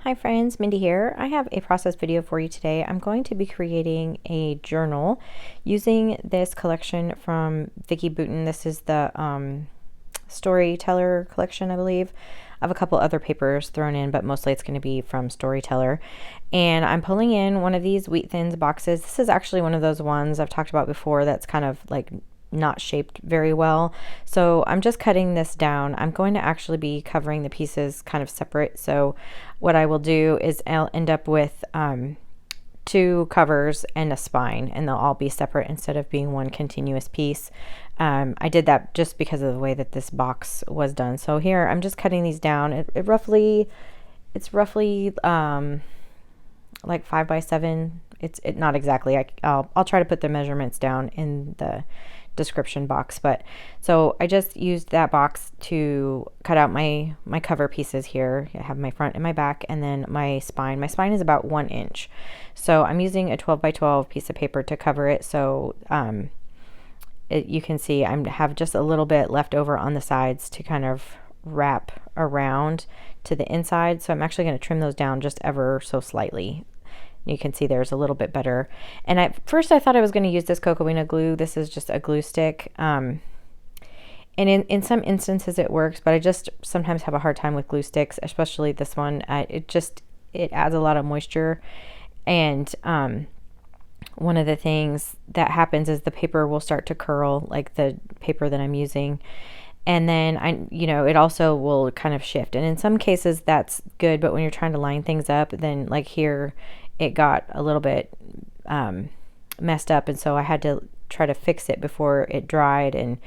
Hi friends, Mindy here. I have a process video for you today. I'm going to be creating a journal using this collection from Vicki Boutin. This is the Storyteller collection, I believe. I have a couple other papers thrown in, but mostly it's going to be from Storyteller. And I'm pulling in one of these Wheat Thins boxes. This is actually one of those ones I've talked about before that's kind of like not shaped very well. So I'm just cutting this down. I'm going to actually be covering the pieces kind of separate. So what I will do is I'll end up with two covers and a spine, and they'll all be separate instead of being one continuous piece. I did that just because of the way that this box was done. So here I'm just cutting these down. It's roughly like 5 by 7. It's not exactly. I'll try to put the measurements down in the description box, but so I just used that box to cut out my cover pieces here. I have my front and my back, and then my spine. My spine is about 1 inch, so I'm using a 12 by 12 piece of paper to cover it. So you can see I have just a little bit left over on the sides to kind of wrap around to the inside. So I'm actually going to trim those down just ever so slightly. You can see there's a little bit better. And at first I thought I was going to use this Cocoa Buena glue. This is just a glue stick. And in some instances it works, but I just sometimes have a hard time with glue sticks, especially this one. It adds a lot of moisture. And one of the things that happens is the paper will start to curl, like the paper that I'm using. And then it also will kind of shift. And in some cases that's good, but when you're trying to line things up, then like here, it got a little bit messed up, and so I had to try to fix it before it dried. And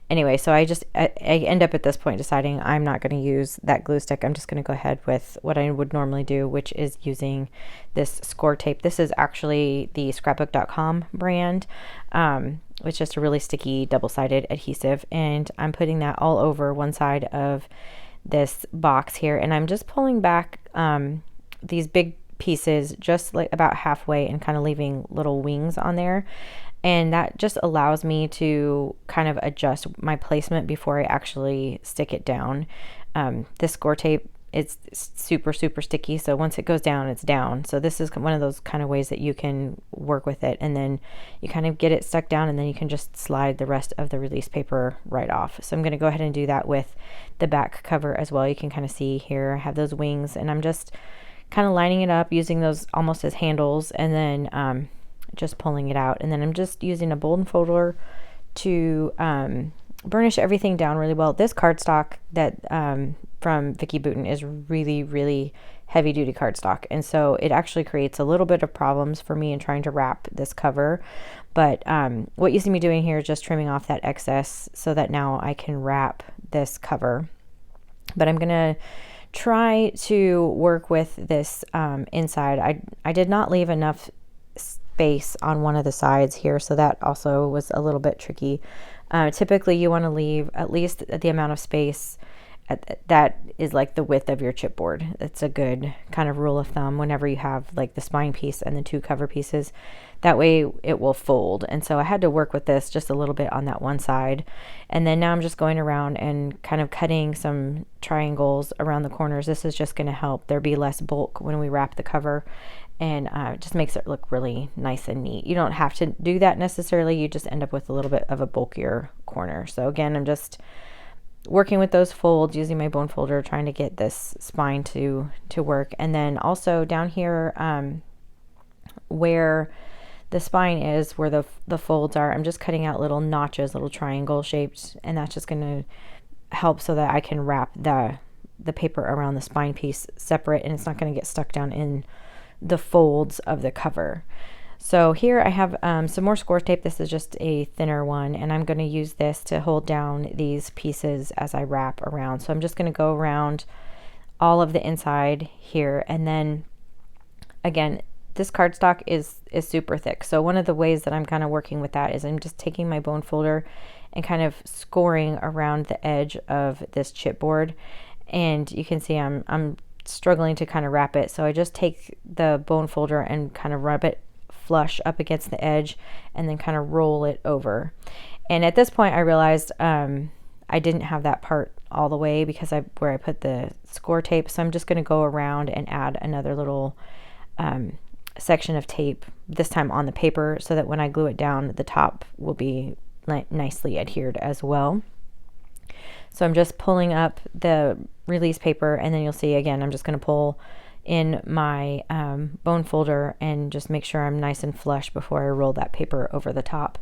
anyway, so I end up at this point deciding I'm not going to use that glue stick. I'm just going to go ahead with what I would normally do, which is using this score tape. This is actually the scrapbook.com brand. It's just a really sticky double-sided adhesive, and I'm putting that all over one side of this box here, and I'm just pulling back these big pieces just like about halfway and kind of leaving little wings on there, and that just allows me to kind of adjust my placement before I actually stick it down. This score tape, it's super sticky, so once it goes down, it's down. So this is one of those kind of ways that you can work with it, and then you kind of get it stuck down, and then you can just slide the rest of the release paper right off. So I'm going to go ahead and do that with the back cover as well. You can kind of see here I have those wings, and I'm just kind of lining it up using those almost as handles, and then just pulling it out. And then I'm just using a bold folder to burnish everything down really well. This cardstock that from Vicki Boutin is really heavy duty cardstock, and so it actually creates a little bit of problems for me in trying to wrap this cover. But what you see me doing here is just trimming off that excess so that now I can wrap this cover. But I'm gonna try to work with this inside. I did not leave enough space on one of the sides here, so that also was a little bit tricky. Typically you want to leave at least the amount of space that is like the width of your chipboard. It's a good kind of rule of thumb whenever you have like the spine piece and the two cover pieces. That way it will fold. And so I had to work with this just a little bit on that one side. And then now I'm just going around and kind of cutting some triangles around the corners. This is just going to help there be less bulk when we wrap the cover, and it just makes it look really nice and neat. You don't have to do that necessarily. You just end up with a little bit of a bulkier corner. So again, I'm just working with those folds using my bone folder, trying to get this spine to work. And then also down here where the spine is, where the folds are, I'm just cutting out little notches, little triangle shapes, and that's just going to help so that I can wrap the paper around the spine piece separate, and it's not going to get stuck down in the folds of the cover. So here I have some more score tape. This is just a thinner one, and I'm going to use this to hold down these pieces as I wrap around. So I'm just going to go around all of the inside here, and then again, this cardstock is super thick. So one of the ways that I'm kind of working with that is I'm just taking my bone folder and kind of scoring around the edge of this chipboard, and you can see I'm struggling to kind of wrap it. So I just take the bone folder and kind of rub it flush up against the edge and then kind of roll it over. And at this point I realized I didn't have that part all the way because where I put the score tape. So I'm just going to go around and add another little section of tape, this time on the paper, so that when I glue it down, the top will be nicely adhered as well. So I'm just pulling up the release paper, and then you'll see again, I'm just going to pull in my bone folder and just make sure I'm nice and flush before I roll that paper over the top.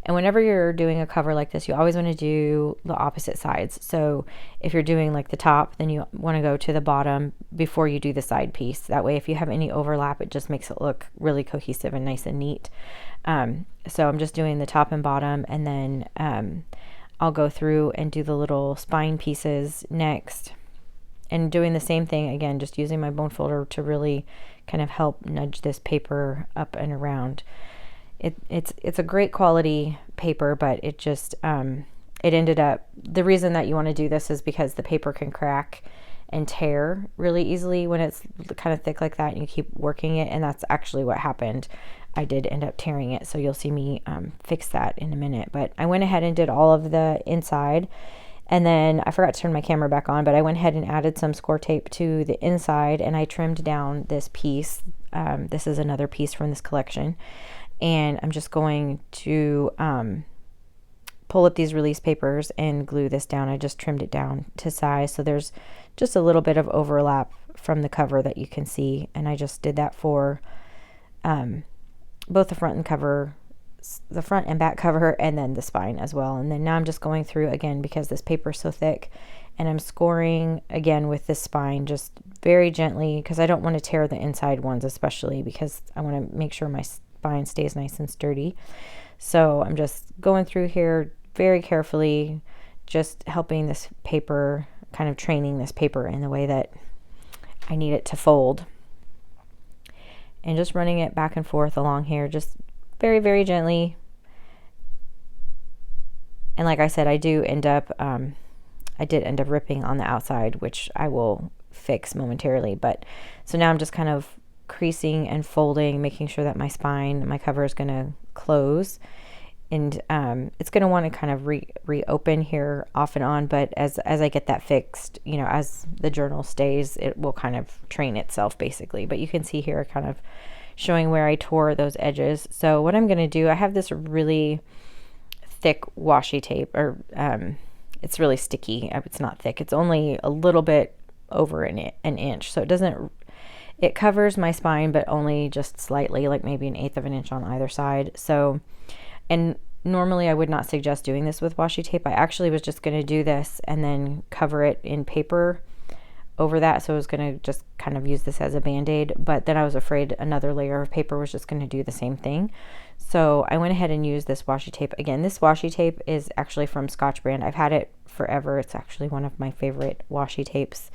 And whenever you're doing a cover like this, you always want to do the opposite sides. So if you're doing like the top, then you want to go to the bottom before you do the side piece. That way, if you have any overlap, it just makes it look really cohesive and nice and neat. So I'm just doing the top and bottom, and then I'll go through and do the little spine pieces next. And doing the same thing again, just using my bone folder to really kind of help nudge this paper up and around. It's a great quality paper, but it just it ended up, the reason that you want to do this is because the paper can crack and tear really easily when it's kind of thick like that and you keep working it, and that's actually what happened. I did end up tearing it, so you'll see me fix that in a minute. But I went ahead and did all of the inside, and then I forgot to turn my camera back on, but I went ahead and added some score tape to the inside, and I trimmed down this piece. This is another piece from this collection. And I'm just going to pull up these release papers and glue this down. I just trimmed it down to size, so there's just a little bit of overlap from the cover that you can see. And I just did that for both the front and back cover, and then the spine as well. And then now I'm just going through again, because this paper is so thick, and I'm scoring again with this spine just very gently, because I don't want to tear the inside ones, especially because I want to make sure my spine stays nice and sturdy. So I'm just going through here very carefully, just helping this paper, kind of training this paper in the way that I need it to fold, and just running it back and forth along here, just very, very gently. And like I said, I did end up ripping on the outside, which I will fix momentarily. But so now I'm just kind of creasing and folding, making sure that my cover is going to close, and it's going to want to kind of reopen here off and on. But as I get that fixed, as the journal stays, it will kind of train itself basically. But you can see here kind of showing where I tore those edges. So what I'm going to do, I have this really thick washi tape, or it's really sticky. It's not thick. It's only a little bit over an inch. So it covers my spine, but only just slightly, like maybe 1/8 of an inch on either side. So, and normally I would not suggest doing this with washi tape. I actually was just going to do this and then cover it in paper over that. So I was going to just kind of use this as a band-aid, but then I was afraid another layer of paper was just going to do the same thing. So I went ahead and used this washi tape. Again, this washi tape is actually from Scotch Brand. I've had it forever. It's actually one of my favorite washi tapes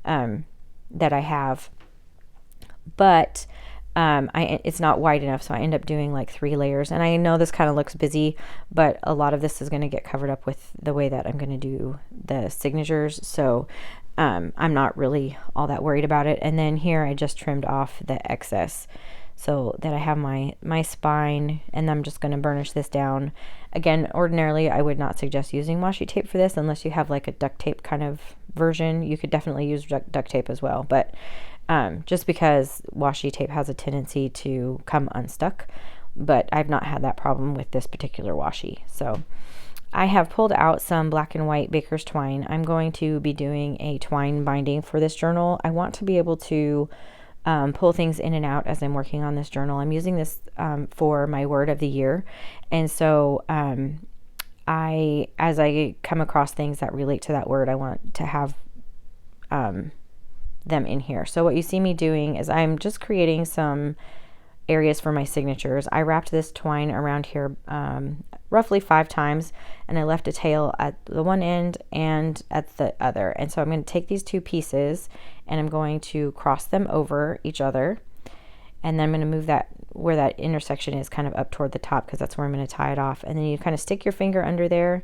that I have. But it's not wide enough, so I end up doing like 3 layers. And I know this kind of looks busy, but a lot of this is going to get covered up with the way that I'm going to do the signatures. So I'm not really all that worried about it. And then here I just trimmed off the excess so that I have my spine, and I'm just going to burnish this down. Again, ordinarily I would not suggest using washi tape for this unless you have like a duct tape kind of version. You could definitely use duct tape as well, but just because washi tape has a tendency to come unstuck, but I've not had that problem with this particular washi. So I have pulled out some black and white Baker's Twine. I'm going to be doing a twine binding for this journal. I want to be able to pull things in and out as I'm working on this journal. I'm using this for my word of the year, and so as I come across things that relate to that word, I want to have them in here. So what you see me doing is I'm just creating some areas for my signatures. I wrapped this twine around here roughly 5 times, and I left a tail at the one end and at the other. And so I'm going to take these 2 pieces and I'm going to cross them over each other, and then I'm going to move that where that intersection is kind of up toward the top, because that's where I'm going to tie it off. And then you kind of stick your finger under there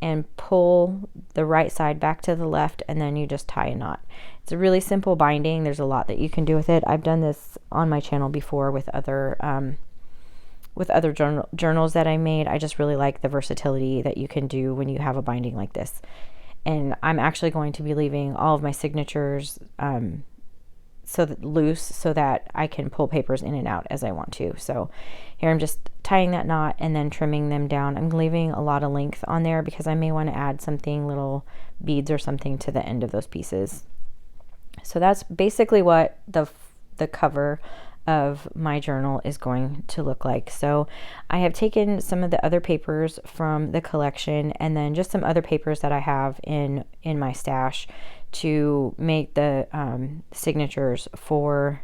and pull the right side back to the left, and then you just tie a knot. It's a really simple binding. There's a lot that you can do with it. I've done this on my channel before with other journals that I made. I just really like the versatility that you can do when you have a binding like this. And I'm actually going to be leaving all of my signatures loose so that I can pull papers in and out as I want to. So here I'm just tying that knot and then trimming them down. I'm leaving a lot of length on there because I may want to add something, little beads or something to the end of those pieces. So that's basically what the cover of my journal is going to look like. So I have taken some of the other papers from the collection and then just some other papers that I have in my stash to make the signatures for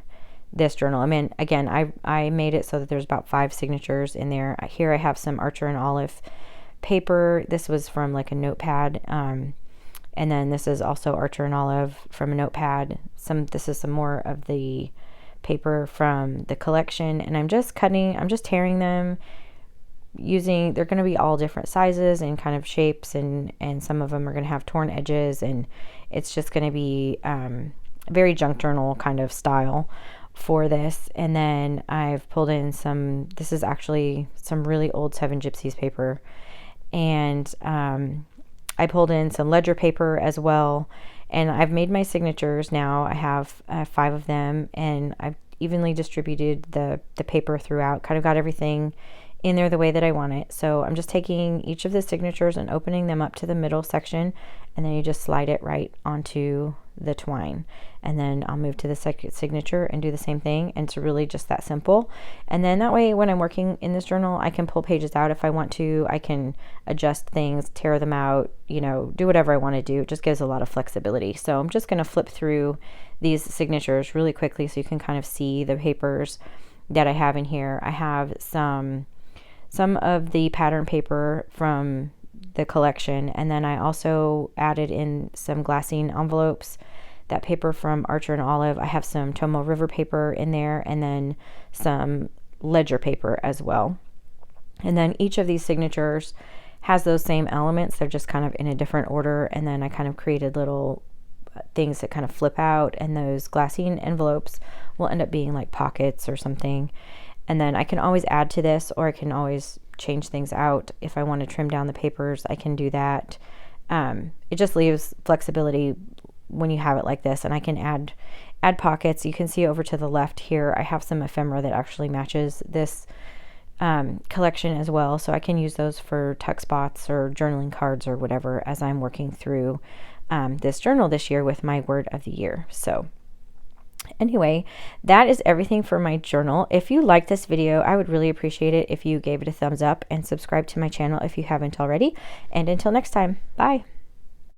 this journal. I mean, again, I made it so that there's about 5 signatures in there. Here I have some Archer and Olive paper. This was from like a notepad. And then this is also Archer and Olive from a notepad. This is some more of the paper from the collection, and I'm just tearing them they're going to be all different sizes and kind of shapes, and some of them are going to have torn edges, and it's just going to be very junk journal kind of style for this. And then I've pulled in this is actually some really old Seven Gypsies paper, and I pulled in some ledger paper as well. And I've made my signatures now. I have 5 of them, and I've evenly distributed the paper throughout, kind of got everything in there the way that I want it. So I'm just taking each of the signatures and opening them up to the middle section, and then you just slide it right onto the twine. And then I'll move to the second signature and do the same thing, and it's really just that simple. And then that way when I'm working in this journal, I can pull pages out if I want to. I can adjust things, tear them out, do whatever I want to do. It just gives a lot of flexibility. So I'm just going to flip through these signatures really quickly so you can kind of see the papers that I have in here. I have some of the pattern paper from the collection, and then I also added in some glassine envelopes, that paper from Archer and Olive. I have some Tomo River paper in there, and then some ledger paper as well. And then each of these signatures has those same elements. They're just kind of in a different order, and then I kind of created little things that kind of flip out, and those glassine envelopes will end up being like pockets or something. And then I can always add to this, or I can always change things out. If I want to trim down the papers, I can do that. It just leaves flexibility when you have it like this. And I can add pockets. You can see over to the left here, I have some ephemera that actually matches this collection as well. So I can use those for tuck spots or journaling cards or whatever as I'm working through this journal this year with my word of the year. So anyway, that is everything for my journal. If you like this video, I would really appreciate it if you gave it a thumbs up and subscribe to my channel if you haven't already. And until next time, bye.